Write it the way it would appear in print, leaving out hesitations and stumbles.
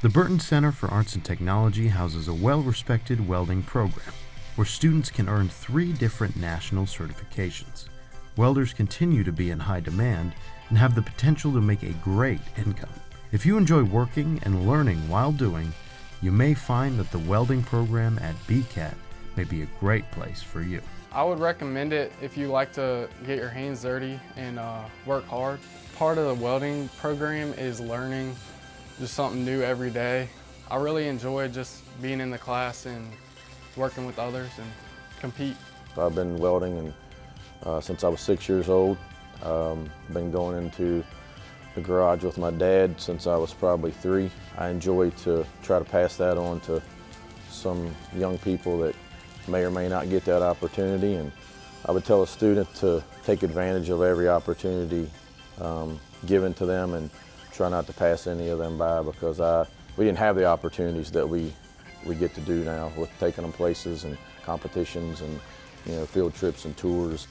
The Burton Center for Arts and Technology houses a well-respected welding program where students can earn 3 different national certifications. Welders continue to be in high demand and have the potential to make a great income. If you enjoy working and learning while doing, you may find that the welding program at BCAT may be a great place for you. I would recommend it if you like to get your hands dirty and work hard. Part of the welding program is learning just something new every day. I really enjoy just being in the class and working with others and compete. I've been welding since I was 6 years old. Been going into the garage with my dad since I was probably 3. I enjoy to try to pass that on to some young people that may or may not get that opportunity, and I would tell a student to take advantage of every opportunity given to them and try not to pass any of them by, because we didn't have the opportunities that we get to do now with taking them places and competitions and field trips and tours.